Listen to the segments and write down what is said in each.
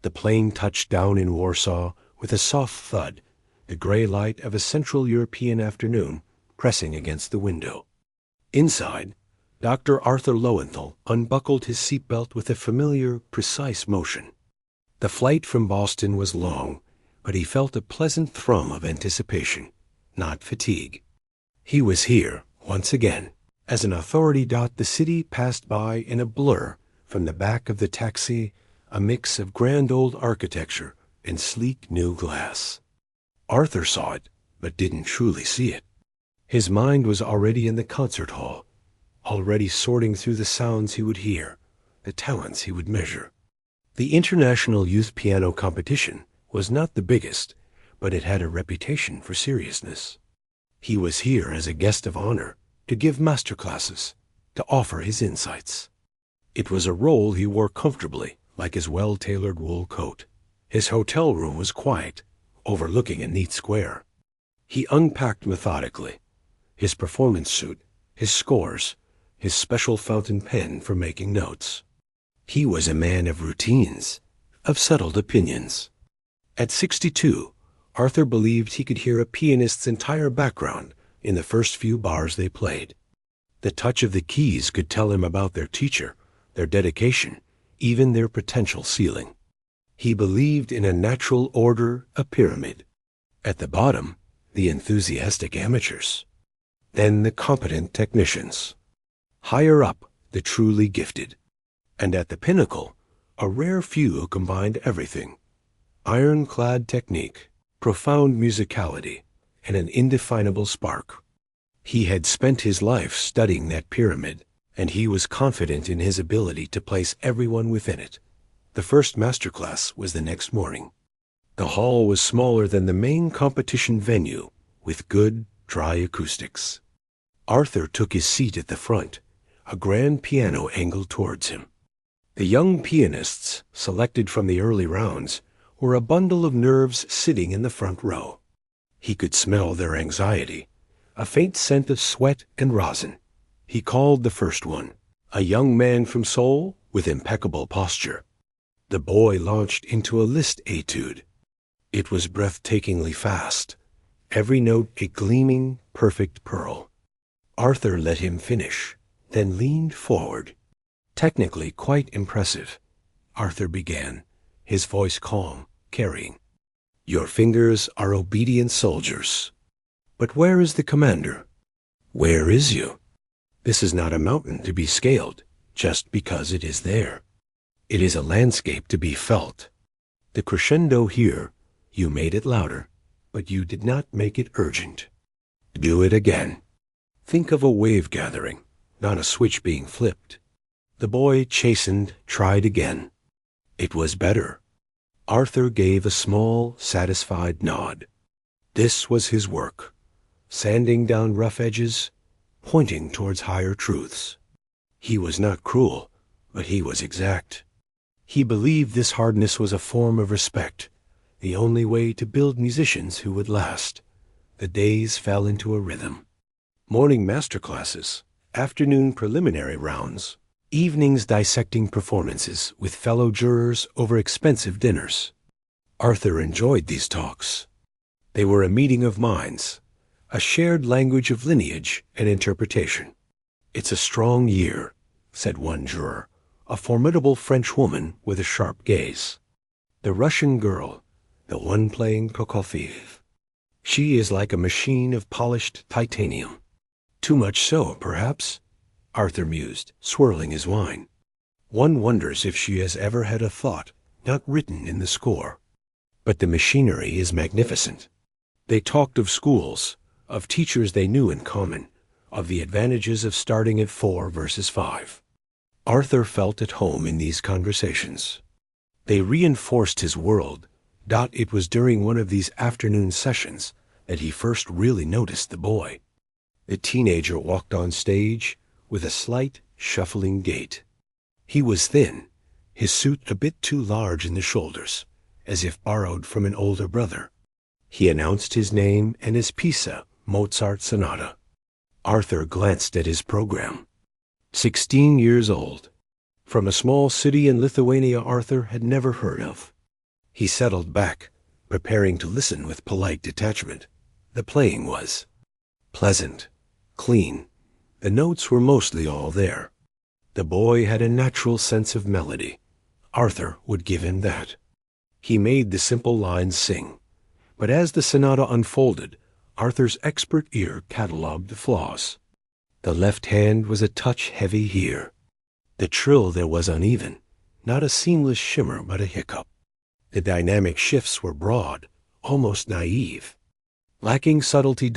The plane touched down in Warsaw with a soft thud, the gray light of a Central European afternoon pressing against the window. Inside, Dr. Arthur Lowenthal unbuckled his seatbelt with a familiar, precise motion. The flight from Boston was long, but he felt a pleasant thrum of anticipation, not fatigue. He was here, once again. As an authority. The city passed by in a blur from the back of the taxi, a mix of grand old architecture and sleek new glass. Arthur saw it, but didn't truly see it. His mind was already in the concert hall, already sorting through the sounds he would hear, the talents he would measure. The International Youth Piano Competition was not the biggest, but it had a reputation for seriousness. He was here as a guest of honor, to give master classes, to offer his insights. It was a role he wore comfortably, like his well-tailored wool coat. His hotel room was quiet, overlooking a neat square. He unpacked methodically, his performance suit, his scores, his special fountain pen for making notes. He was a man of routines, of settled opinions. At 62, Arthur believed he could hear a pianist's entire background in the first few bars they played. The touch of the keys could tell him about their teacher, their dedication, even their potential ceiling. He believed in a natural order, a pyramid. At the bottom, the enthusiastic amateurs. Then the competent technicians. Higher up, the truly gifted. And at the pinnacle, a rare few who combined everything. Ironclad technique, profound musicality, and an indefinable spark. He had spent his life studying that pyramid, and he was confident in his ability to place everyone within it. The first masterclass was the next morning. The hall was smaller than the main competition venue, with good, dry acoustics. Arthur took his seat at the front, a grand piano angled towards him. The young pianists, selected from the early rounds, were a bundle of nerves sitting in the front row. He could smell their anxiety, a faint scent of sweat and rosin. He called the first one, a young man from Seoul with impeccable posture. The boy launched into a Liszt etude. It was breathtakingly fast, every note a gleaming, perfect pearl. Arthur let him finish, then leaned forward. Technically quite impressive, Arthur began, his voice calm, carrying. Your fingers are obedient soldiers. But where is the commander? Where is you? This is not a mountain to be scaled, just because it is there. It is a landscape to be felt. The crescendo here, you made it louder, but you did not make it urgent. Do it again. Think of a wave gathering, not a switch being flipped. The boy, chastened, tried again. It was better. Arthur gave a small, satisfied nod. This was his work, sanding down rough edges, pointing towards higher truths. He was not cruel, but he was exact. He believed this hardness was a form of respect, the only way to build musicians who would last. The days fell into a rhythm. Morning master classes, afternoon preliminary rounds, evenings dissecting performances with fellow jurors over expensive dinners. Arthur enjoyed these talks. They were a meeting of minds, a shared language of lineage and interpretation. It's a strong year, said one juror, a formidable French woman with a sharp gaze. The Russian girl, the one playing Prokofiev. She is like a machine of polished titanium. Too much so, perhaps, Arthur mused, swirling his wine. One wonders if she has ever had a thought not written in the score. But the machinery is magnificent. They talked of schools, of teachers they knew in common, of the advantages of starting at 4 versus 5. Arthur felt at home in these conversations. They reinforced his world. It was during one of these afternoon sessions that he first really noticed the boy. The teenager walked on stage with a slight, shuffling gait. He was thin, his suit a bit too large in the shoulders, as if borrowed from an older brother. He announced his name and his Pisa, Mozart Sonata. Arthur glanced at his program. 16 years old. From a small city in Lithuania Arthur had never heard of. He settled back, preparing to listen with polite detachment. The playing was pleasant, clean. The notes were mostly all there. The boy had a natural sense of melody. Arthur would give him that. He made the simple lines sing. But as the sonata unfolded, Arthur's expert ear catalogued the flaws. The left hand was a touch heavy here. The trill there was uneven, not a seamless shimmer but a hiccup. The dynamic shifts were broad, almost naive. Lacking subtlety.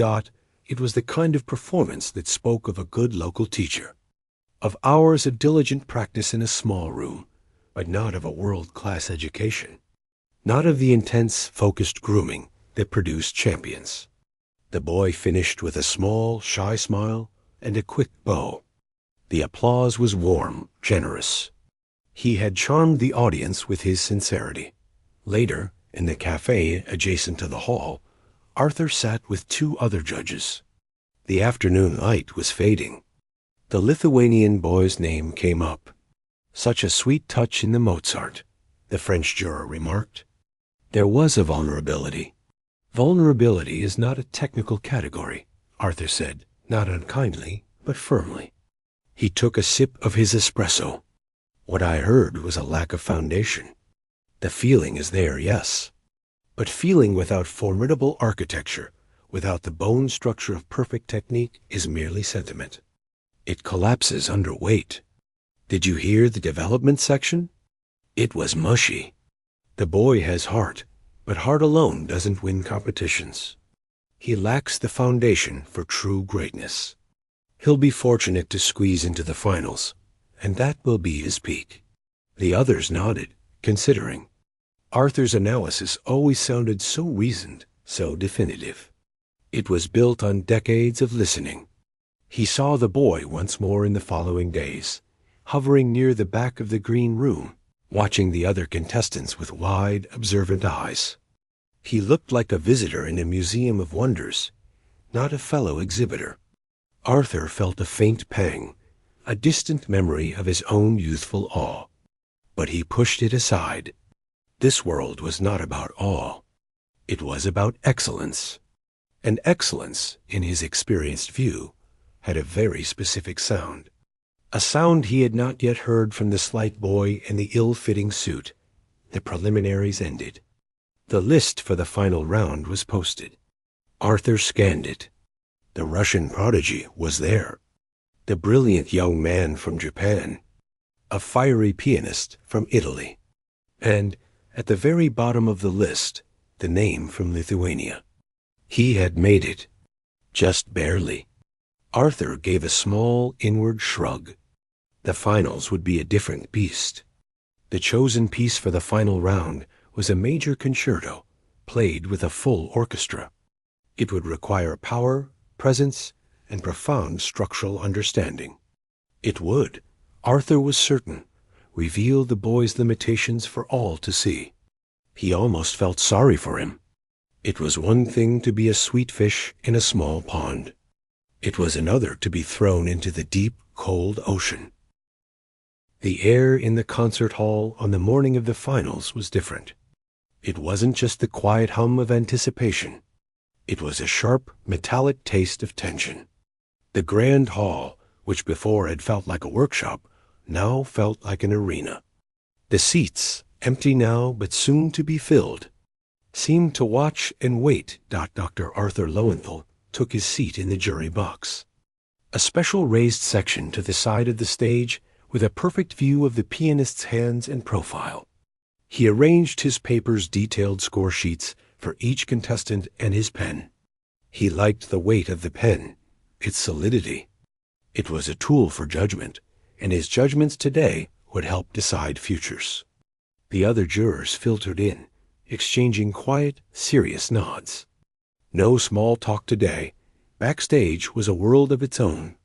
It was the kind of performance that spoke of a good local teacher, of hours of diligent practice in a small room, but not of a world-class education, not of the intense, focused grooming that produced champions. The boy finished with a small, shy smile and a quick bow. The applause was warm, generous. He had charmed the audience with his sincerity. Later, in the cafe adjacent to the hall, Arthur sat with 2 other judges. The afternoon light was fading. The Lithuanian boy's name came up. Such a sweet touch in the Mozart, the French juror remarked. There was a vulnerability. Vulnerability is not a technical category, Arthur said, not unkindly, but firmly. He took a sip of his espresso. What I heard was a lack of foundation. The feeling is there, yes. But feeling without formidable architecture, without the bone structure of perfect technique, is merely sentiment. It collapses under weight. Did you hear the development section? It was mushy. The boy has heart, but heart alone doesn't win competitions. He lacks the foundation for true greatness. He'll be fortunate to squeeze into the finals, and that will be his peak. The others nodded, considering. Arthur's analysis always sounded so reasoned, so definitive. It was built on decades of listening. He saw the boy once more in the following days, hovering near the back of the green room, watching the other contestants with wide, observant eyes. He looked like a visitor in a museum of wonders, not a fellow exhibitor. Arthur felt a faint pang, a distant memory of his own youthful awe. But he pushed it aside. This world was not about awe. It was about excellence. And excellence, in his experienced view, had a very specific sound. A sound he had not yet heard from the slight boy in the ill-fitting suit. The preliminaries ended. The list for the final round was posted. Arthur scanned it. The Russian prodigy was there. The brilliant young man from Japan. A fiery pianist from Italy. And, at the very bottom of the list, the name from Lithuania. He had made it. Just barely. Arthur gave a small inward shrug. The finals would be a different beast. The chosen piece for the final round was a major concerto, played with a full orchestra. It would require power, presence, and profound structural understanding. It would, Arthur was certain, reveal the boy's limitations for all to see. He almost felt sorry for him. It was one thing to be a sweet fish in a small pond. It was another to be thrown into the deep, cold ocean. The air in the concert hall on the morning of the finals was different. It wasn't just the quiet hum of anticipation. It was a sharp, metallic taste of tension. The grand hall, which before had felt like a workshop, now felt like an arena. The seats, empty now but soon to be filled, seemed to watch and wait. Dr. Arthur Lowenthal took his seat in the jury box. A special raised section to the side of the stage with a perfect view of the pianist's hands and profile. He arranged his paper's detailed score sheets for each contestant and his pen. He liked the weight of the pen, its solidity. It was a tool for judgment, and his judgments today would help decide futures. The other jurors filtered in, exchanging quiet, serious nods. No small talk today. Backstage was a world of its own.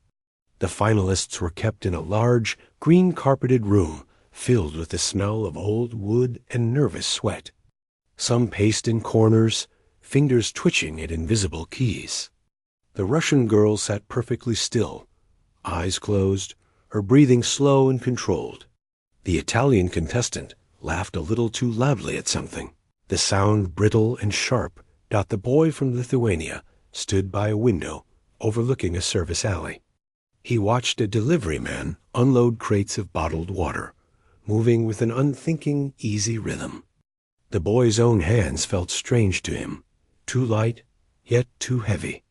The finalists were kept in a large, green-carpeted room filled with the smell of old wood and nervous sweat. Some paced in corners, fingers twitching at invisible keys. The Russian girl sat perfectly still, eyes closed, her breathing slow and controlled. The Italian contestant laughed a little too loudly at something. The sound, brittle and sharp, the boy from Lithuania stood by a window overlooking a service alley. He watched a delivery man unload crates of bottled water, moving with an unthinking, easy rhythm. The boy's own hands felt strange to him, too light, yet too heavy.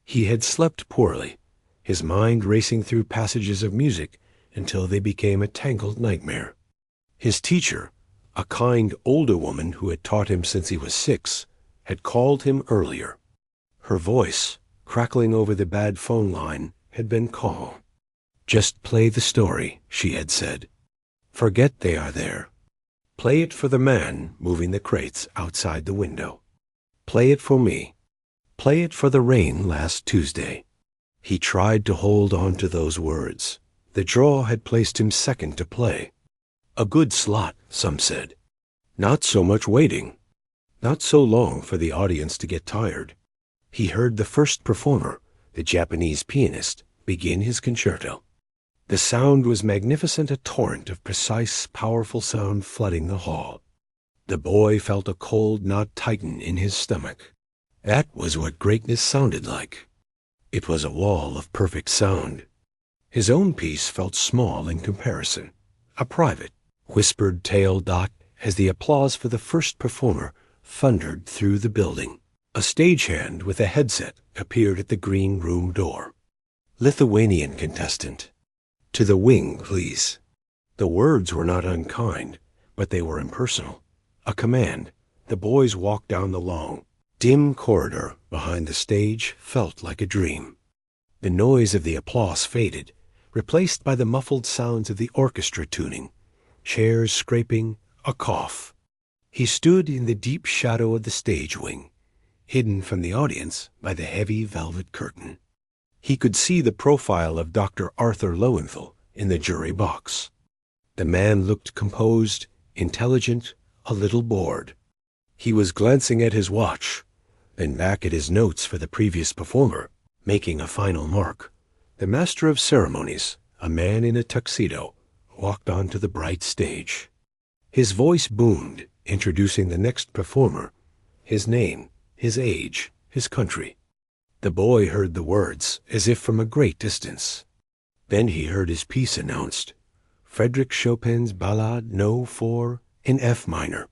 He had slept poorly, his mind racing through passages of music until they became a tangled nightmare. His teacher, a kind older woman who had taught him since he was 6, had called him earlier. Her voice, crackling over the bad phone line, had been calm. "Just play the story," she had said. "Forget they are there. Play it for the man moving the crates outside the window. Play it for me. Play it for the rain last Tuesday." He tried to hold on to those words. The draw had placed him second to play. A good slot, some said. Not so much waiting. Not so long for the audience to get tired. He heard the first performer, the Japanese pianist, begin his concerto. The sound was magnificent, a torrent of precise, powerful sound flooding the hall. The boy felt a cold knot tighten in his stomach. That was what greatness sounded like. It was a wall of perfect sound. His own piece felt small in comparison, a private, whispered tale as the applause for the first performer thundered through the building. A stagehand with a headset appeared at the green room door. "Lithuanian contestant. To the wing, please." The words were not unkind, but they were impersonal. A command. The boys walked down the long, dim corridor behind the stage felt like a dream. The noise of the applause faded, replaced by the muffled sounds of the orchestra tuning, chairs scraping, a cough. He stood in the deep shadow of the stage wing, hidden from the audience by the heavy velvet curtain. He could see the profile of Dr. Arthur Lowenthal in the jury box. The man looked composed, intelligent, a little bored. He was glancing at his watch, then back at his notes for the previous performer, making a final mark. The master of ceremonies, a man in a tuxedo, walked onto the bright stage. His voice boomed, introducing the next performer, his name, his age, his country. The boy heard the words as if from a great distance. Then he heard his piece announced, Frédéric Chopin's Ballade No. 4 in F minor.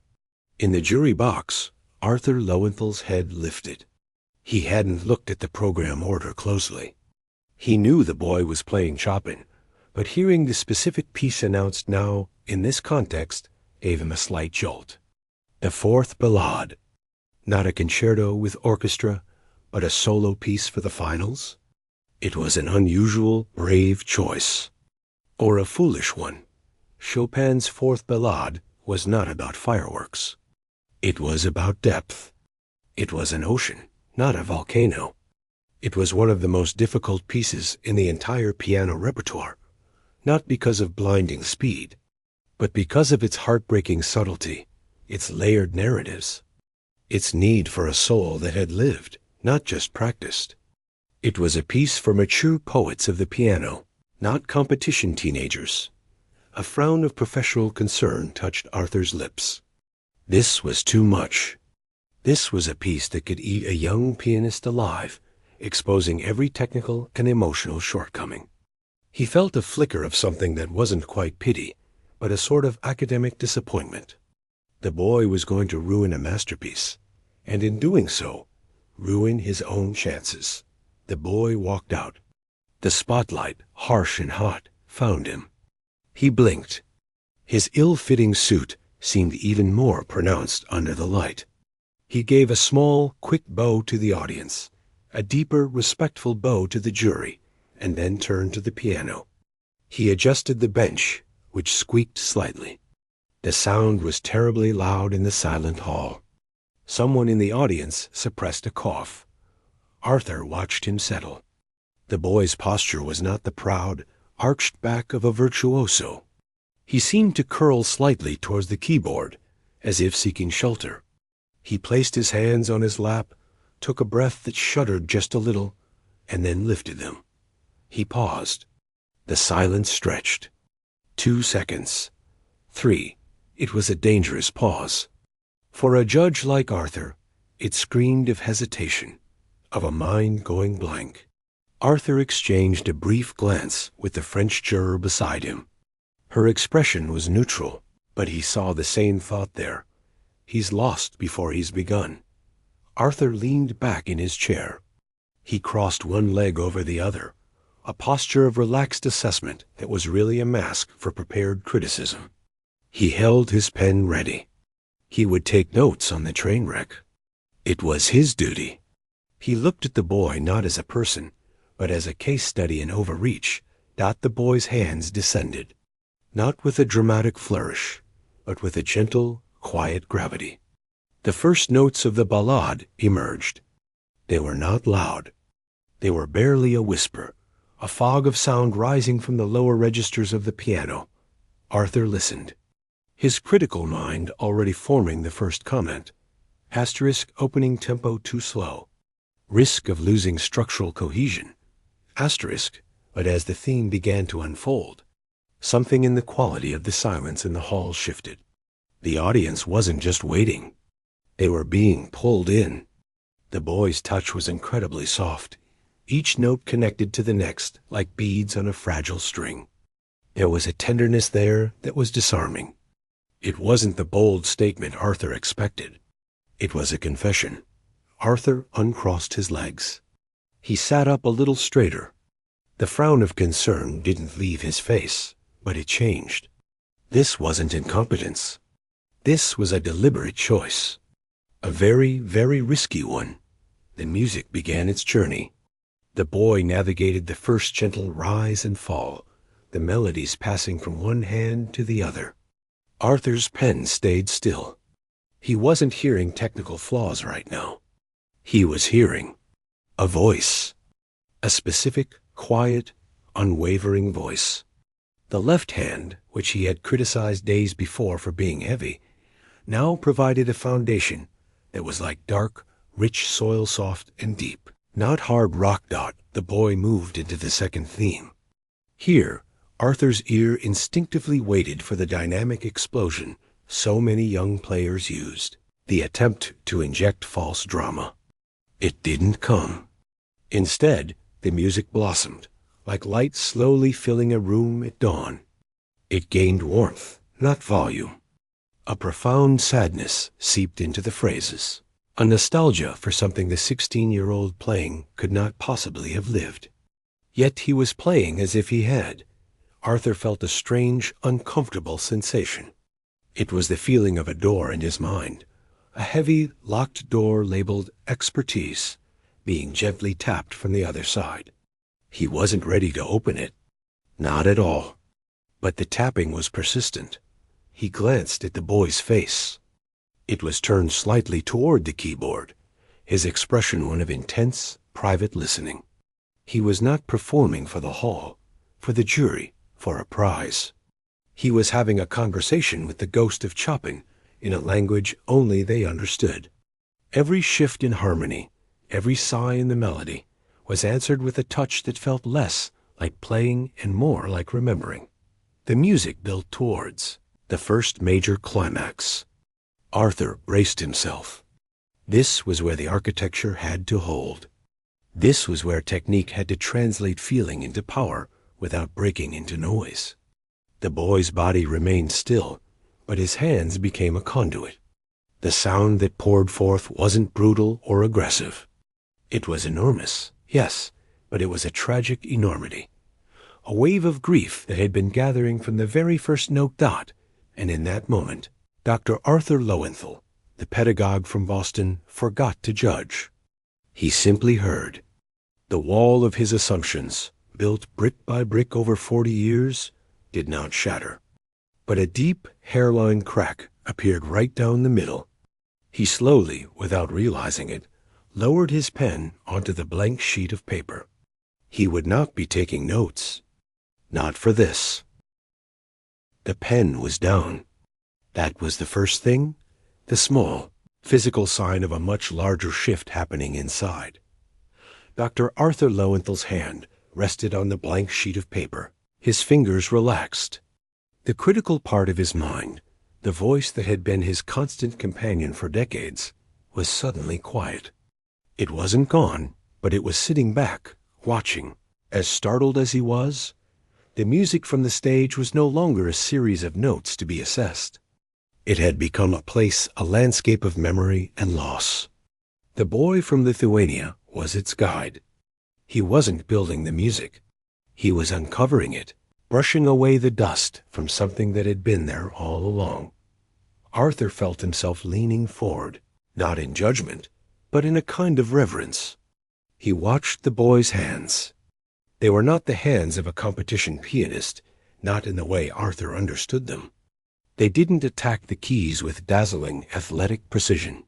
In the jury box, Arthur Lowenthal's head lifted. He hadn't looked at the program order closely. He knew the boy was playing Chopin, but hearing the specific piece announced now, in this context, gave him a slight jolt. The 4th Ballade. Not a concerto with orchestra, but a solo piece for the finals? It was an unusual, brave choice. Or a foolish one. Chopin's 4th Ballade was not about fireworks. It was about depth. It was an ocean, not a volcano. It was one of the most difficult pieces in the entire piano repertoire, not because of blinding speed, but because of its heartbreaking subtlety, its layered narratives, its need for a soul that had lived, not just practiced. It was a piece for mature poets of the piano, not competition teenagers. A frown of professional concern touched Arthur's lips. This was too much. This was a piece that could eat a young pianist alive, exposing every technical and emotional shortcoming. He felt a flicker of something that wasn't quite pity, but a sort of academic disappointment. The boy was going to ruin a masterpiece, and in doing so, ruin his own chances. The boy walked out. The spotlight, harsh and hot, found him. He blinked. His ill-fitting suit seemed even more pronounced under the light. He gave a small, quick bow to the audience, a deeper, respectful bow to the jury, and then turned to the piano. He adjusted the bench, which squeaked slightly. The sound was terribly loud in the silent hall. Someone in the audience suppressed a cough. Arthur watched him settle. The boy's posture was not the proud, arched back of a virtuoso. He seemed to curl slightly towards the keyboard, as if seeking shelter. He placed his hands on his lap, took a breath that shuddered just a little, and then lifted them. He paused. The silence stretched. 2 seconds. 3. It was a dangerous pause. For a judge like Arthur, it screamed of hesitation, of a mind going blank. Arthur exchanged a brief glance with the French juror beside him. Her expression was neutral, but he saw the same thought there. He's lost before he's begun. Arthur leaned back in his chair. He crossed one leg over the other, a posture of relaxed assessment that was really a mask for prepared criticism. He held his pen ready. He would take notes on the train wreck. It was his duty. He looked at the boy not as a person, but as a case study in overreach. The boy's hands descended, not with a dramatic flourish, but with a gentle, quiet gravity. The first notes of the ballade emerged. They were not loud. They were barely a whisper, a fog of sound rising from the lower registers of the piano. Arthur listened, his critical mind already forming the first comment. Asterisk, opening tempo too slow. Risk of losing structural cohesion. Asterisk, but as the theme began to unfold, something in the quality of the silence in the hall shifted. The audience wasn't just waiting. They were being pulled in. The boy's touch was incredibly soft, each note connected to the next like beads on a fragile string. There was a tenderness there that was disarming. It wasn't the bold statement Arthur expected. It was a confession. Arthur uncrossed his legs. He sat up a little straighter. The frown of concern didn't leave his face, but it changed. This wasn't incompetence. This was a deliberate choice. A very, very risky one. The music began its journey. The boy navigated the first gentle rise and fall, the melodies passing from one hand to the other. Arthur's pen stayed still. He wasn't hearing technical flaws right now. He was hearing a voice, a specific, quiet, unwavering voice. The left hand, which he had criticized days before for being heavy, now provided a foundation that was like dark, rich soil, soft and deep. Not hard rock. The boy moved into the second theme. Here, Arthur's ear instinctively waited for the dynamic explosion so many young players used, the attempt to inject false drama. It didn't come. Instead, the music blossomed, like light slowly filling a room at dawn. It gained warmth, not volume. A profound sadness seeped into the phrases, a nostalgia for something the 16-year-old playing could not possibly have lived. Yet he was playing as if he had. Arthur felt a strange, uncomfortable sensation. It was the feeling of a door in his mind, a heavy, locked door labeled expertise, being gently tapped from the other side. He wasn't ready to open it. Not at all. But the tapping was persistent. He glanced at the boy's face. It was turned slightly toward the keyboard, his expression one of intense, private listening. He was not performing for the hall, for the jury, for a prize. He was having a conversation with the ghost of Chopin in a language only they understood. Every shift in harmony, every sigh in the melody, was answered with a touch that felt less like playing and more like remembering. The music built towards the first major climax. Arthur braced himself. This was where the architecture had to hold. This was where technique had to translate feeling into power without breaking into noise. The boy's body remained still, but his hands became a conduit. The sound that poured forth wasn't brutal or aggressive. It was enormous, yes, but it was a tragic enormity. A wave of grief that had been gathering from the very first note. And in that moment, Dr. Arthur Lowenthal, the pedagogue from Boston, forgot to judge. He simply heard. The wall of his assumptions, built brick by brick over 40 years, did not shatter. But a deep hairline crack appeared right down the middle. He slowly, without realizing it, lowered his pen onto the blank sheet of paper. He would not be taking notes. Not for this. The pen was down. That was the first thing, the small, physical sign of a much larger shift happening inside. Dr. Arthur Lowenthal's hand rested on the blank sheet of paper. His fingers relaxed. The critical part of his mind, The voice that had been his constant companion for decades was suddenly quiet. It wasn't gone, but it was sitting back, watching. As startled as he was, the music from the stage was no longer a series of notes to be assessed. It had become a place, a landscape of memory and loss. The boy from Lithuania was its guide. He wasn't building the music. He was uncovering it, brushing away the dust from something that had been there all along. Arthur felt himself leaning forward, not in judgment, but in a kind of reverence. He watched the boy's hands. They were not the hands of a competition pianist, not in the way Arthur understood them. They didn't attack the keys with dazzling, athletic precision.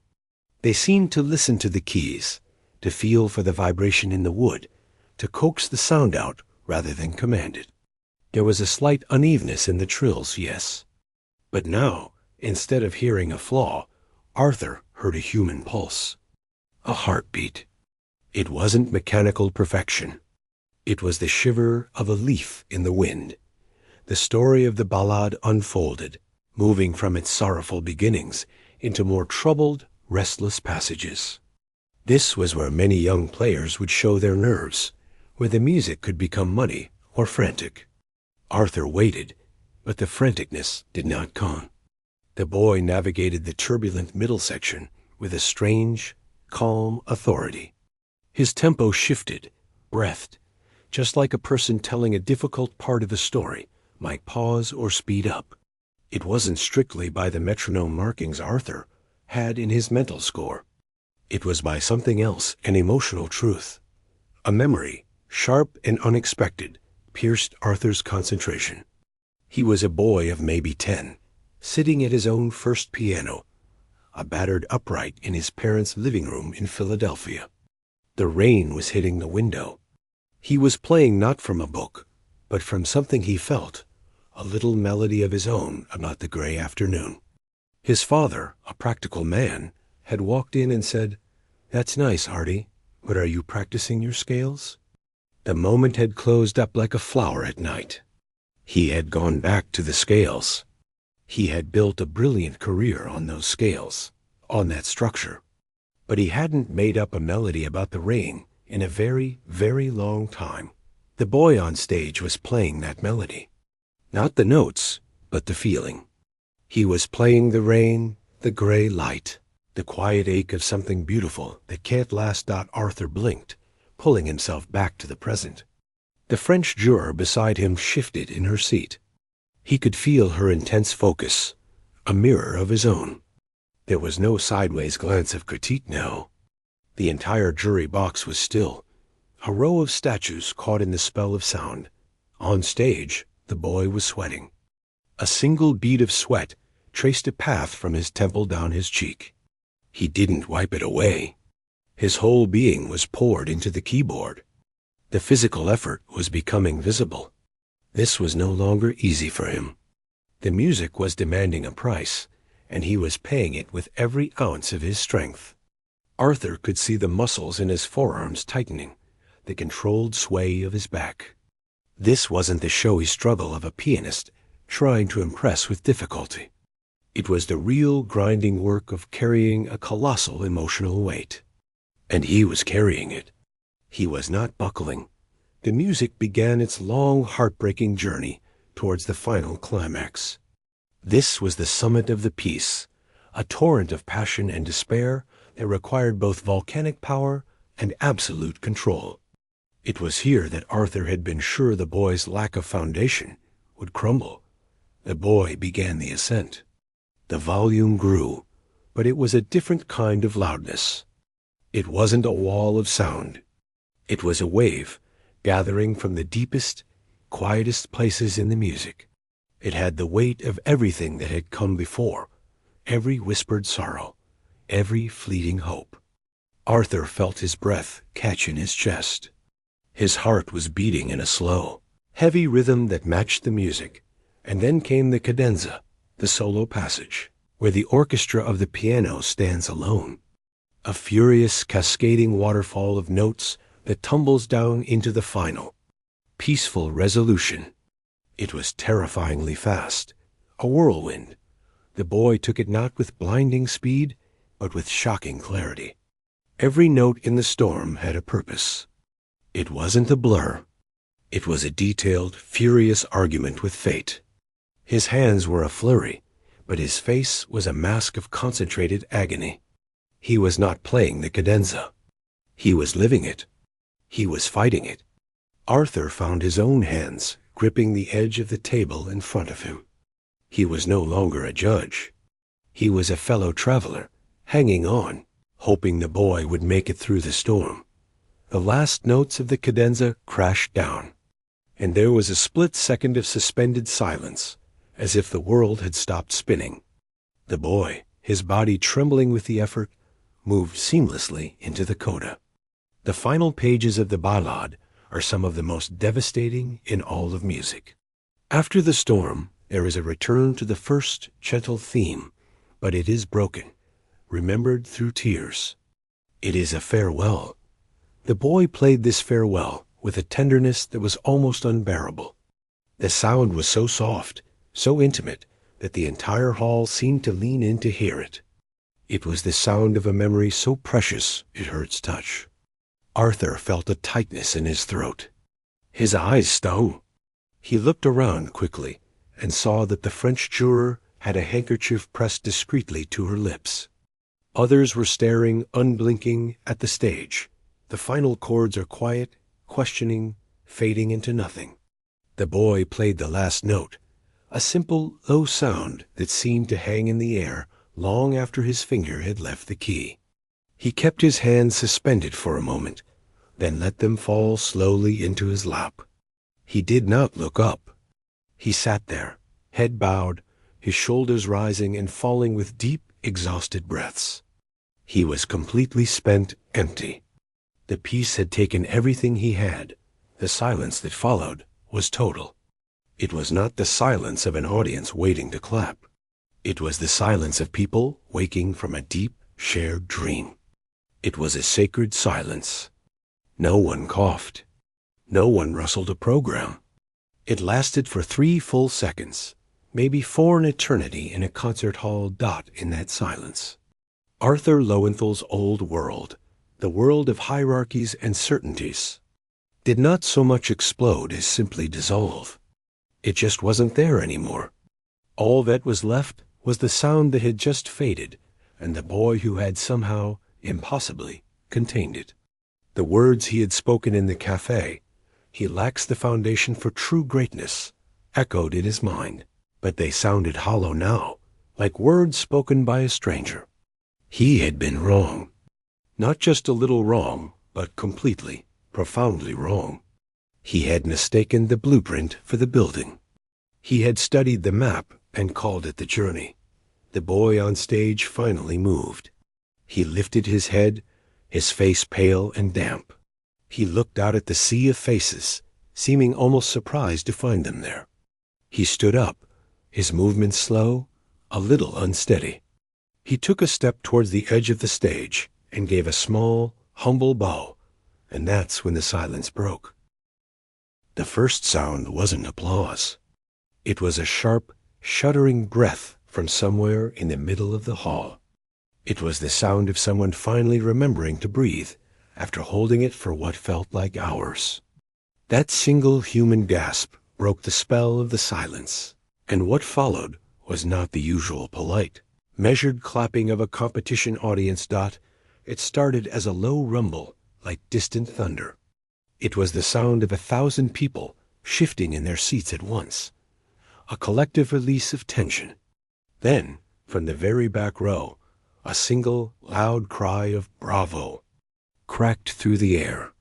They seemed to listen to the keys, to feel for the vibration in the wood, to coax the sound out rather than command it. There was a slight unevenness in the trills, yes. But now, instead of hearing a flaw, Arthur heard a human pulse, a heartbeat. It wasn't mechanical perfection. It was the shiver of a leaf in the wind. The story of the ballade unfolded, moving from its sorrowful beginnings into more troubled, restless passages. This was where many young players would show their nerves, where the music could become muddy or frantic. Arthur waited, but the franticness did not come. The boy navigated the turbulent middle section with a strange, calm authority. His tempo shifted, breathed, just like a person telling a difficult part of a story might pause or speed up. It wasn't strictly by the metronome markings Arthur had in his mental score. It was by something else, an emotional truth. A memory, sharp and unexpected, pierced Arthur's concentration. He was a boy of maybe 10, sitting at his own first piano, a battered upright in his parents' living room in Philadelphia. The rain was hitting the window. He was playing not from a book, but from something he felt, a little melody of his own about the gray afternoon. His father, a practical man, had walked in and said, "That's nice, Artie, but are you practicing your scales?" The moment had closed up like a flower at night. He had gone back to the scales. He had built a brilliant career on those scales, on that structure. But he hadn't made up a melody about the rain in a very, very long time. The boy on stage was playing that melody. Not the notes, but the feeling. He was playing the rain, the gray light, the quiet ache of something beautiful that can't last. Arthur blinked, pulling himself back to the present. The French juror beside him shifted in her seat. He could feel her intense focus, a mirror of his own. There was no sideways glance of critique now. The entire jury box was still, a row of statues caught in the spell of sound. On stage, the boy was sweating. A single bead of sweat traced a path from his temple down his cheek. He didn't wipe it away. His whole being was poured into the keyboard. The physical effort was becoming visible. This was no longer easy for him. The music was demanding a price, and he was paying it with every ounce of his strength. Arthur could see the muscles in his forearms tightening, the controlled sway of his back. This wasn't the showy struggle of a pianist trying to impress with difficulty. It was the real grinding work of carrying a colossal emotional weight. And he was carrying it. He was not buckling. The music began its long, heartbreaking journey towards the final climax. This was the summit of the piece, a torrent of passion and despair that required both volcanic power and absolute control. It was here that Arthur had been sure the boy's lack of foundation would crumble. The boy began the ascent. The volume grew, but it was a different kind of loudness. It wasn't a wall of sound. It was a wave gathering from the deepest, quietest places in the music. It had the weight of everything that had come before, every whispered sorrow, every fleeting hope. Arthur felt his breath catch in his chest. His heart was beating in a slow, heavy rhythm that matched the music, and then came the cadenza, the solo passage, where the orchestra of the piano stands alone. A furious, cascading waterfall of notes that tumbles down into the final, peaceful resolution. It was terrifyingly fast, a whirlwind, The boy took it not with blinding speed, but with shocking clarity. Every note in the storm had a purpose. It wasn't a blur. It was a detailed, furious argument with fate. His hands were a flurry, but his face was a mask of concentrated agony. He was not playing the cadenza. He was living it. He was fighting it. Arthur found his own hands gripping the edge of the table in front of him. He was no longer a judge. He was a fellow traveler, hanging on, hoping the boy would make it through the storm. The last notes of the cadenza crashed down, and there was a split second of suspended silence, as if the world had stopped spinning. The boy, his body trembling with the effort, moved seamlessly into the coda. The final pages of the ballade are some of the most devastating in all of music. After the storm, there is a return to the first gentle theme, but it is broken, remembered through tears. It is a farewell. The boy played this farewell with a tenderness that was almost unbearable. The sound was so soft, so intimate, that the entire hall seemed to lean in to hear it. It was the sound of a memory so precious it hurts touch. Arthur felt a tightness in his throat. His eyes stung. He looked around quickly and saw that the French juror had a handkerchief pressed discreetly to her lips. Others were staring, unblinking, at the stage. The final chords are quiet, questioning, fading into nothing. The boy played the last note, a simple, low sound that seemed to hang in the air long after his finger had left the key. He kept his hands suspended for a moment, then let them fall slowly into his lap. He did not look up. He sat there, head bowed, his shoulders rising and falling with deep, exhausted breaths. He was completely spent, empty. The piece had taken everything he had. The silence that followed was total. It was not the silence of an audience waiting to clap. It was the silence of people waking from a deep, shared dream. It was a sacred silence. No one coughed. No one rustled a program. It lasted for 3 full seconds, maybe 4 an eternity in a concert hall dot in that silence. Arthur Lowenthal's old world, the world of hierarchies and certainties, did not so much explode as simply dissolve. It just wasn't there anymore. All that was left was the sound that had just faded, and the boy who had somehow, impossibly, contained it. The words he had spoken in the cafe, "He lacks the foundation for true greatness," echoed in his mind, but they sounded hollow now, like words spoken by a stranger. He had been wrong. Not just a little wrong, but completely, profoundly wrong. He had mistaken the blueprint for the building. He had studied the map and called it the journey. The boy on stage finally moved. He lifted his head, his face pale and damp. He looked out at the sea of faces, seeming almost surprised to find them there. He stood up, his movements slow, a little unsteady. He took a step towards the edge of the stage and gave a small, humble bow, and that's when the silence broke. The first sound wasn't applause. It was a sharp, shuddering breath from somewhere in the middle of the hall. It was the sound of someone finally remembering to breathe after holding it for what felt like hours. That single human gasp broke the spell of the silence, and what followed was not the usual polite, measured clapping of a competition audience dot. It started as a low rumble, like distant thunder. It was the sound of 1,000 people shifting in their seats at once, a collective release of tension. Then, from the very back row, a single, loud cry of "Bravo!" cracked through the air.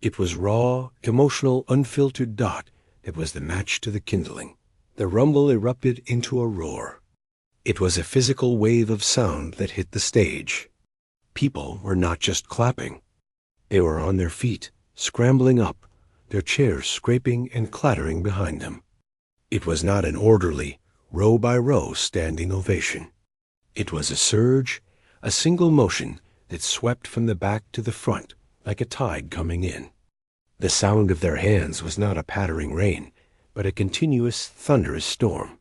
It was raw, emotional, unfiltered dot that was the match to the kindling. The rumble erupted into a roar. It was a physical wave of sound that hit the stage. People were not just clapping. They were on their feet, scrambling up, their chairs scraping and clattering behind them. It was not an orderly, row-by-row standing ovation. It was a surge, a single motion that swept from the back to the front like a tide coming in. The sound of their hands was not a pattering rain, but a continuous, thunderous storm.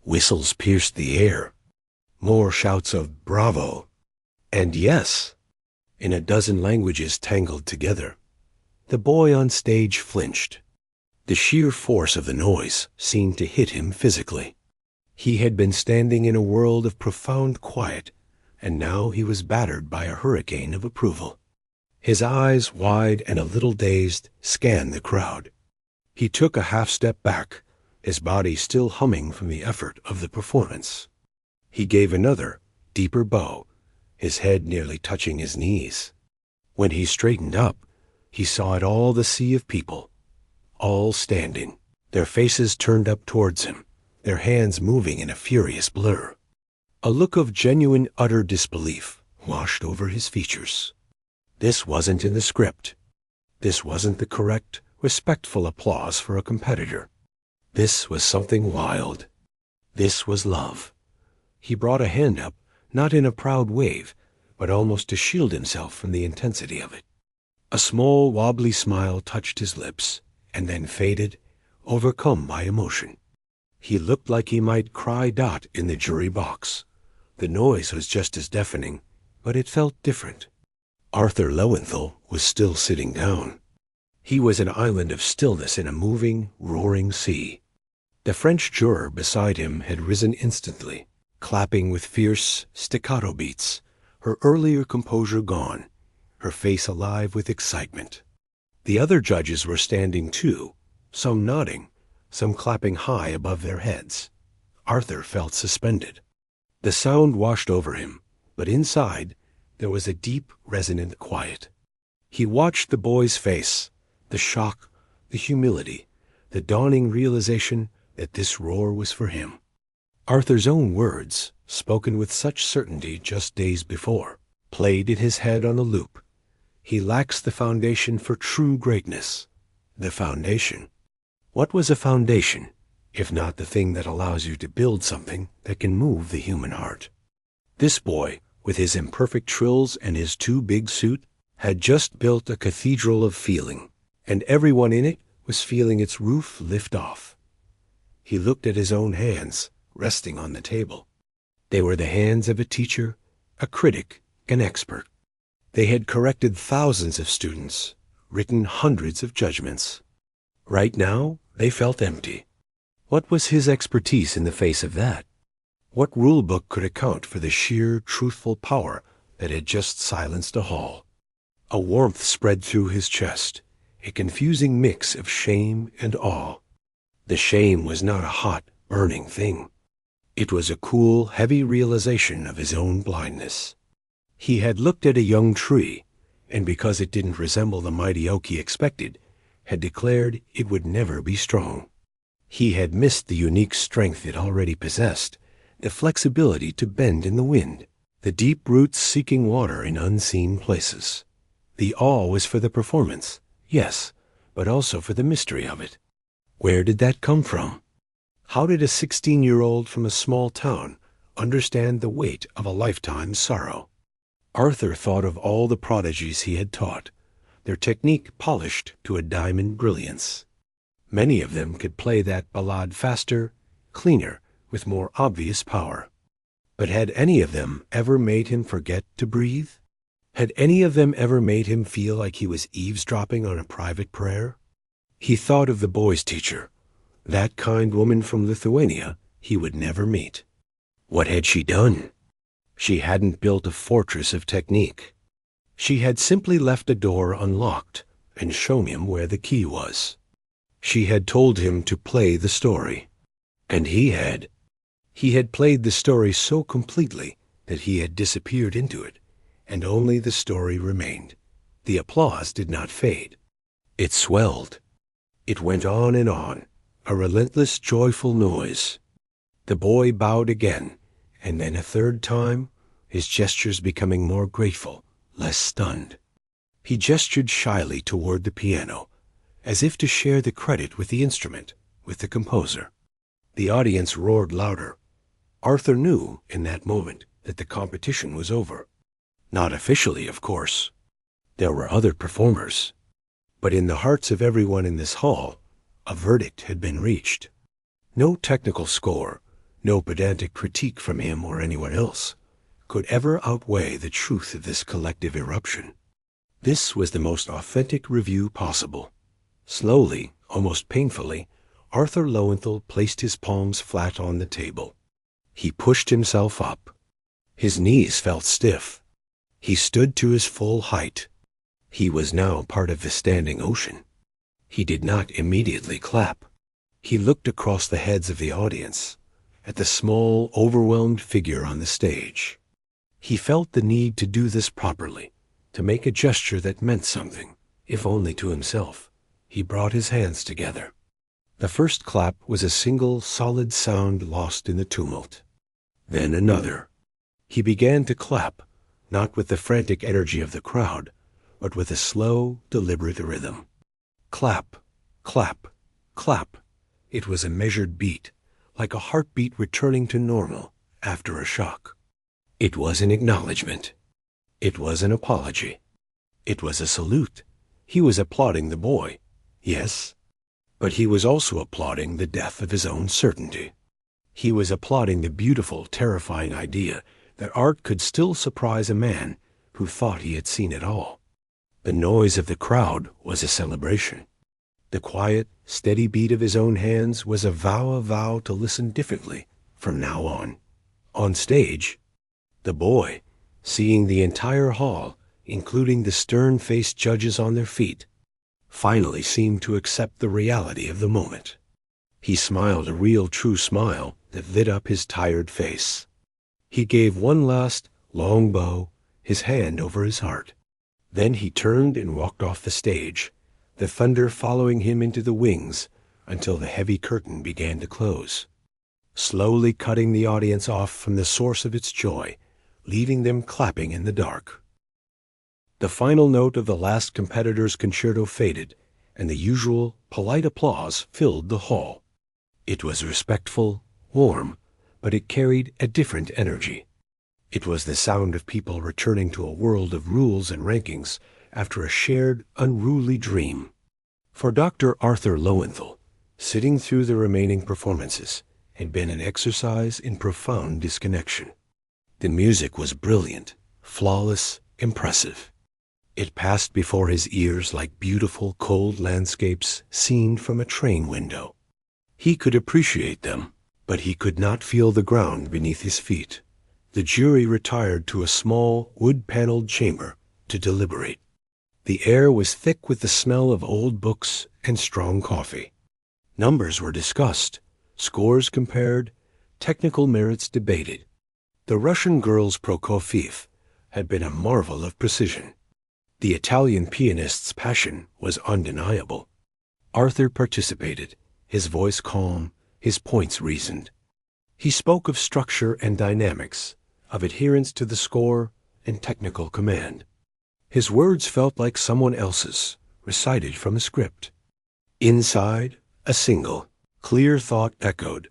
Whistles pierced the air, more shouts of "Bravo!" and "Yes!" in a dozen languages tangled together. The boy on stage flinched. The sheer force of the noise seemed to hit him physically. He had been standing in a world of profound quiet, and now he was battered by a hurricane of approval. His eyes, wide and a little dazed, scanned the crowd. He took a half-step back, his body still humming from the effort of the performance. He gave another, deeper bow, his head nearly touching his knees. When he straightened up, he saw it all the sea of people, all standing, their faces turned up towards him, their hands moving in a furious blur. A look of genuine, utter disbelief washed over his features. This wasn't in the script. This wasn't the correct, respectful applause for a competitor. This was something wild. This was love. He brought a hand up, not in a proud wave, but almost to shield himself from the intensity of it. A small, wobbly smile touched his lips, and then faded, overcome by emotion. He looked like he might cry "Dot" in the jury box. The noise was just as deafening, but it felt different. Arthur Lowenthal was still sitting down. He was an island of stillness in a moving, roaring sea. The French juror beside him had risen instantly, clapping with fierce, staccato beats, her earlier composure gone, her face alive with excitement. The other judges were standing too, some nodding, some clapping high above their heads. Arthur felt suspended. The sound washed over him, but inside there was a deep, resonant quiet. He watched the boy's face, the shock, the humility, the dawning realization that this roar was for him. Arthur's own words, spoken with such certainty just days before, played in his head on a loop. He lacks the foundation for true greatness. The foundation. What was a foundation, if not the thing that allows you to build something that can move the human heart? This boy, with his imperfect trills and his too big suit, had just built a cathedral of feeling, and everyone in it was feeling its roof lift off. He looked at his own hands, resting on the table. They were the hands of a teacher, a critic, an expert. They had corrected thousands of students, written hundreds of judgments. Right now, they felt empty. What was his expertise in the face of that? What rule book could account for the sheer, truthful power that had just silenced a hall? A warmth spread through his chest, a confusing mix of shame and awe. The shame was not a hot, burning thing. It was a cool, heavy realization of his own blindness. He had looked at a young tree, and because it didn't resemble the mighty oak he expected, had declared it would never be strong. He had missed the unique strength it already possessed, the flexibility to bend in the wind, the deep roots seeking water in unseen places. The awe was for the performance, yes, but also for the mystery of it. Where did that come from? How did a 16-year-old from a small town understand the weight of a lifetime's sorrow? Arthur thought of all the prodigies he had taught, their technique polished to a diamond brilliance. Many of them could play that ballade faster, cleaner, with more obvious power. But had any of them ever made him forget to breathe? Had any of them ever made him feel like he was eavesdropping on a private prayer? He thought of the boy's teacher, that kind woman from Lithuania he would never meet. What had she done? She hadn't built a fortress of technique. She had simply left a door unlocked and shown him where the key was. She had told him to play the story. And he had. He had played the story so completely that he had disappeared into it, and only the story remained. The applause did not fade. It swelled. It went on, a relentless, joyful noise. The boy bowed again, and then a third time, his gestures becoming more grateful, less stunned. He gestured shyly toward the piano, as if to share the credit with the instrument, with the composer. The audience roared louder. Arthur knew, in that moment, that the competition was over. Not officially, of course. There were other performers. But in the hearts of everyone in this hall, a verdict had been reached. No technical score, No pedantic critique from him or anyone else could ever outweigh the truth of this collective eruption. This was the most authentic review possible. Slowly, almost painfully, Arthur Lowenthal placed his palms flat on the table. He pushed himself up. His knees felt stiff. He stood to his full height. He was now part of the standing ocean. He did not immediately clap. He looked across the heads of the audience, at the small, overwhelmed figure on the stage. He felt the need to do this properly, to make a gesture that meant something, if only to himself. He brought his hands together. The first clap was a single, solid sound lost in the tumult. Then another. He began to clap, not with the frantic energy of the crowd, but with a slow, deliberate rhythm. Clap, clap, clap. It was a measured beat, like a heartbeat returning to normal after a shock. It was an acknowledgement. It was an apology. It was a salute. He was applauding the boy, yes, but he was also applauding the death of his own certainty. He was applauding the beautiful, terrifying idea that art could still surprise a man who thought he had seen it all. The noise of the crowd was a celebration. The quiet, steady beat of his own hands was a vow to listen differently from now on. On stage, the boy, seeing the entire hall, including the stern-faced judges on their feet, finally seemed to accept the reality of the moment. He smiled a real, true smile that lit up his tired face. He gave one last, long bow, his hand over his heart. Then he turned and walked off the stage, the thunder following him into the wings until the heavy curtain began to close, slowly cutting the audience off from the source of its joy, leaving them clapping in the dark. The final note of the last competitor's concerto faded, and the usual, polite applause filled the hall. It was respectful, warm, but it carried a different energy. It was the sound of people returning to a world of rules and rankings after a shared, unruly dream. For Dr. Arthur Lowenthal, sitting through the remaining performances had been an exercise in profound disconnection. The music was brilliant, flawless, impressive. It passed before his ears like beautiful, cold landscapes seen from a train window. He could appreciate them, but he could not feel the ground beneath his feet. The jury retired to a small, wood-paneled chamber to deliberate. The air was thick with the smell of old books and strong coffee. Numbers were discussed, scores compared, technical merits debated. The Russian girl's Prokofiev had been a marvel of precision. The Italian pianist's passion was undeniable. Arthur participated, his voice calm, his points reasoned. He spoke of structure and dynamics, of adherence to the score and technical command. His words felt like someone else's, recited from a script. Inside, a single, clear thought echoed,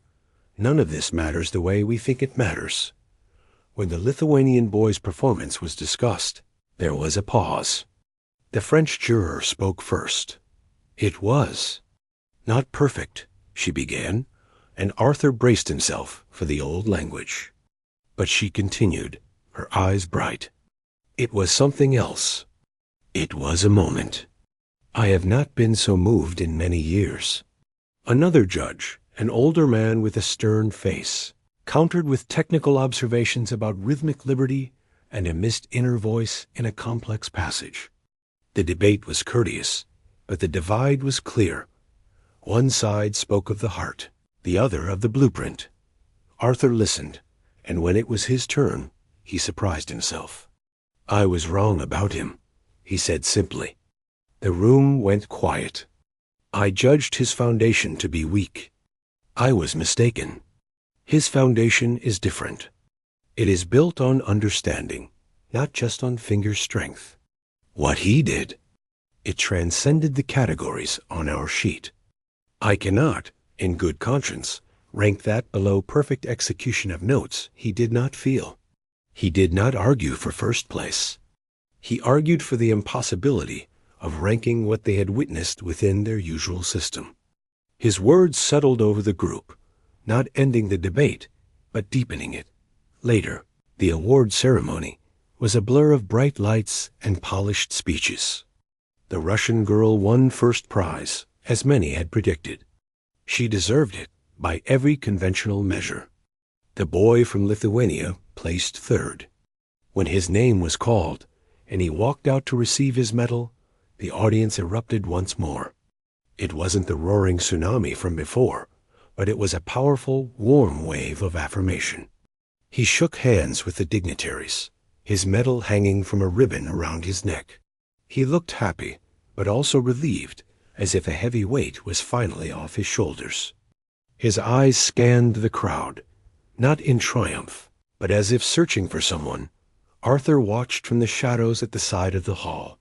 "None of this matters the way we think it matters." When the Lithuanian boy's performance was discussed, there was a pause. The French juror spoke first. "It was not perfect," she began, and Arthur braced himself for the old language. But she continued, her eyes bright. "It was something else. It was a moment. I have not been so moved in many years." Another judge, an older man with a stern face, countered with technical observations about rhythmic liberty and a missed inner voice in a complex passage. The debate was courteous, but the divide was clear. One side spoke of the heart, the other of the blueprint. Arthur listened, and when it was his turn, he surprised himself. "I was wrong about him," he said simply. The room went quiet. "I judged his foundation to be weak. I was mistaken. His foundation is different. It is built on understanding, not just on finger strength. What he did, it transcended the categories on our sheet. I cannot, in good conscience, rank that below perfect execution of notes he did not feel. He did not argue for first place. He argued for the impossibility of ranking what they had witnessed within their usual system. His words settled over the group, not ending the debate, but deepening it. Later, the award ceremony was a blur of bright lights and polished speeches. The Russian girl won first prize, as many had predicted. She deserved it by every conventional measure. The boy from Lithuania placed third. When his name was called, and he walked out to receive his medal, the audience erupted once more. It wasn't the roaring tsunami from before, but it was a powerful, warm wave of affirmation. He shook hands with the dignitaries, his medal hanging from a ribbon around his neck. He looked happy, but also relieved, as if a heavy weight was finally off his shoulders. His eyes scanned the crowd, not in triumph, but as if searching for someone. Arthur watched from the shadows at the side of the hall.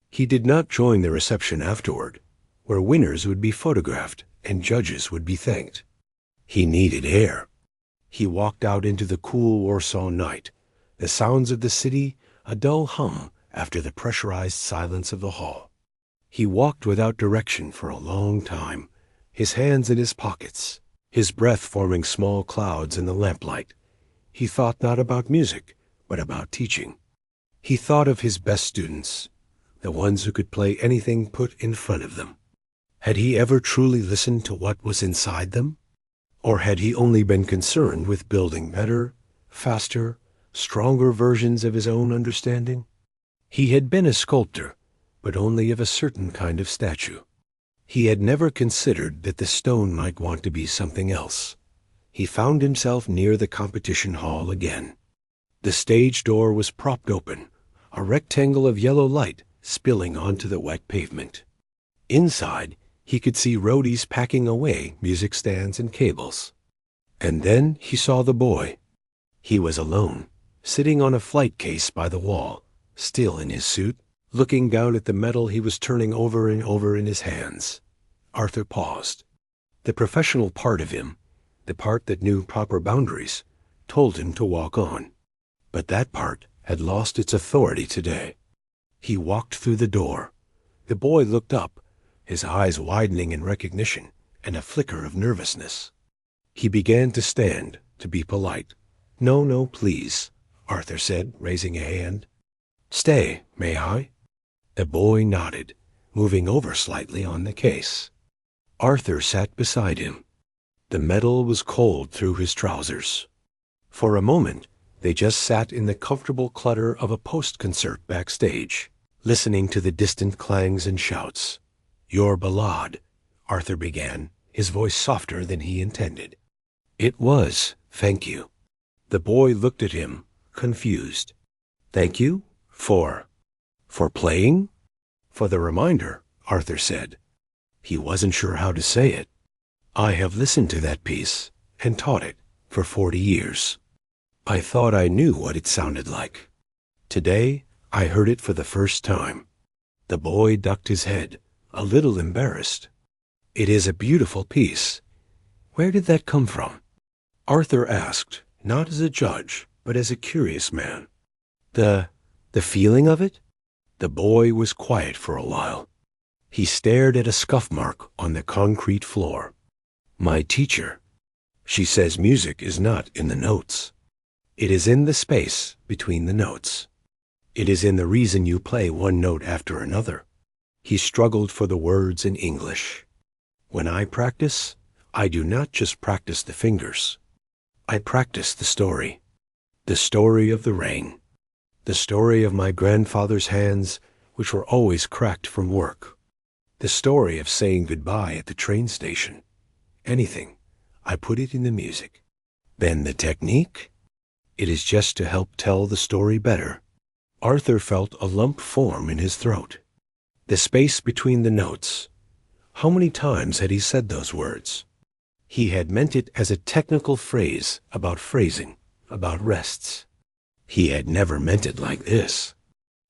He did not join the reception afterward, where winners would be photographed and judges would be thanked. He needed air. He walked out into the cool Warsaw night, the sounds of the city a dull hum after the pressurized silence of the hall. He walked without direction for a long time, his hands in his pockets, his breath forming small clouds in the lamplight. He thought not about music, but about teaching. He thought of his best students, the ones who could play anything put in front of them. Had he ever truly listened to what was inside them? Or had he only been concerned with building better, faster, stronger versions of his own understanding? He had been a sculptor, but only of a certain kind of statue. He had never considered that the stone might want to be something else. He found himself near the competition hall again. The stage door was propped open, a rectangle of yellow light spilling onto the wet pavement. Inside, he could see roadies packing away music stands and cables. And then he saw the boy. He was alone, sitting on a flight case by the wall, still in his suit, looking down at the medal he was turning over and over in his hands. Arthur paused. The professional part of him, the part that knew proper boundaries, told him to walk on. But that part had lost its authority today. He walked through the door. The boy looked up, his eyes widening in recognition and a flicker of nervousness. He began to stand, to be polite. "No, no, please," Arthur said, raising a hand. "Stay, may I?" The boy nodded, moving over slightly on the case. Arthur sat beside him. The medal was cold through his trousers. For a moment, they just sat in the comfortable clutter of a post-concert backstage, listening to the distant clangs and shouts. "Your ballade," Arthur began, his voice softer than he intended. "It was, thank you." The boy looked at him, confused. "Thank you? For playing?" "For the reminder," Arthur said. He wasn't sure how to say it. "I have listened to that piece and taught it for 40 years. I thought I knew what it sounded like. Today, I heard it for the first time." The boy ducked his head, a little embarrassed. "It is a beautiful piece. Where did that come from?" Arthur asked, not as a judge, but as a curious man. The feeling of it?" The boy was quiet for a while. He stared at a scuff mark on the concrete floor. "My teacher. She says music is not in the notes. It is in the space between the notes. It is in the reason you play one note after another." He struggled for the words in English. "When I practice, I do not just practice the fingers. I practice the story. The story of the rain. The story of my grandfather's hands, which were always cracked from work. The story of saying goodbye at the train station. Anything. I put it in the music. Then the technique? It is just to help tell the story better." Arthur felt a lump form in his throat. The space between the notes. How many times had he said those words? He had meant it as a technical phrase about phrasing, about rests. He had never meant it like this.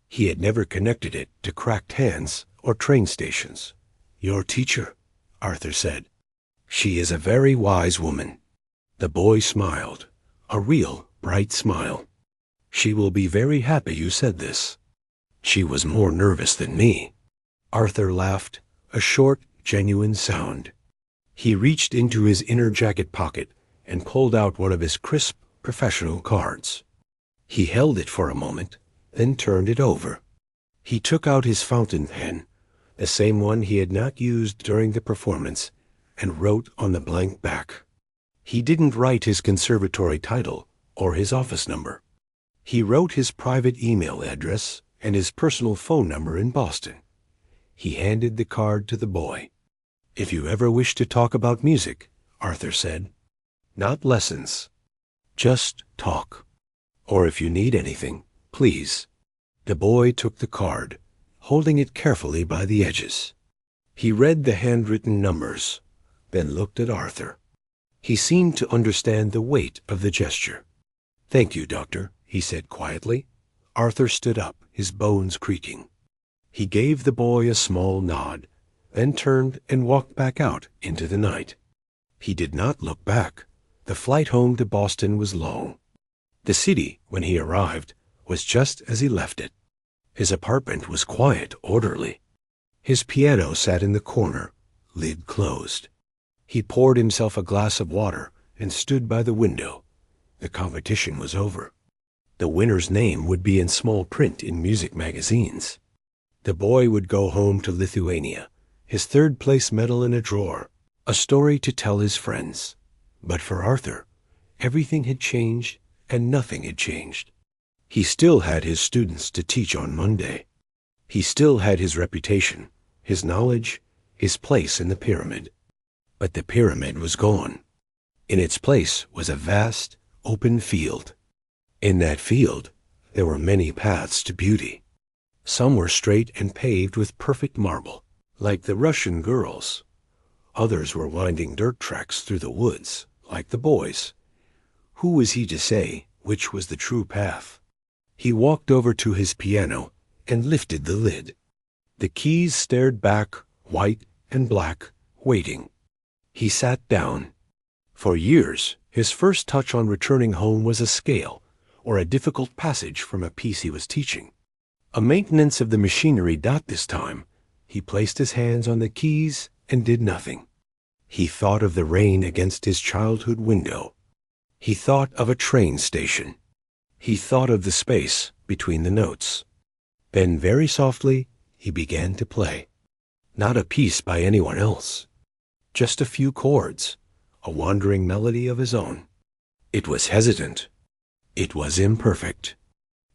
He had never connected it to cracked hands or train stations. "Your teacher," Arthur said. "She is a very wise woman." The boy smiled, a real bright smile. "She will be very happy you said this. She was more nervous than me." Arthur laughed, a short, genuine sound. He reached into his inner jacket pocket and pulled out one of his crisp, professional cards. He held it for a moment, then turned it over. He took out his fountain pen, the same one he had not used during the performance, and wrote on the blank back. He didn't write his conservatory title or his office number. He wrote his private email address and his personal phone number in Boston. He handed the card to the boy. "If you ever wish to talk about music," Arthur said, "not lessons, just talk. Or if you need anything, please." The boy took the card, holding it carefully by the edges. He read the handwritten numbers, then looked at Arthur. He seemed to understand the weight of the gesture. "Thank you, Doctor," he said quietly. Arthur stood up, his bones creaking. He gave the boy a small nod, then turned and walked back out into the night. He did not look back. The flight home to Boston was long. The city, when he arrived, was just as he left it. His apartment was quiet, orderly. His piano sat in the corner, lid closed. He poured himself a glass of water and stood by the window. The competition was over. The winner's name would be in small print in music magazines. The boy would go home to Lithuania, his third-place medal in a drawer, a story to tell his friends. But for Arthur, everything had changed and nothing had changed. He still had his students to teach on Monday. He still had his reputation, his knowledge, his place in the pyramid. But the pyramid was gone. In its place was a vast, open field. In that field, there were many paths to beauty. Some were straight and paved with perfect marble, like the Russian girls. Others were winding dirt tracks through the woods, like the boys. Who was he to say which was the true path? He walked over to his piano and lifted the lid. The keys stared back, white and black, waiting. He sat down. For years, his first touch on returning home was a scale, or a difficult passage from a piece he was teaching. A maintenance of the machinery dot this time. He placed his hands on the keys and did nothing. He thought of the rain against his childhood window. He thought of a train station. He thought of the space between the notes. Then very softly he began to play. Not a piece by anyone else. Just a few chords, a wandering melody of his own. It was hesitant. It was imperfect.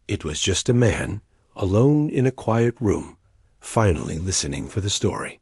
It was just a man, alone in a quiet room, finally listening for the story.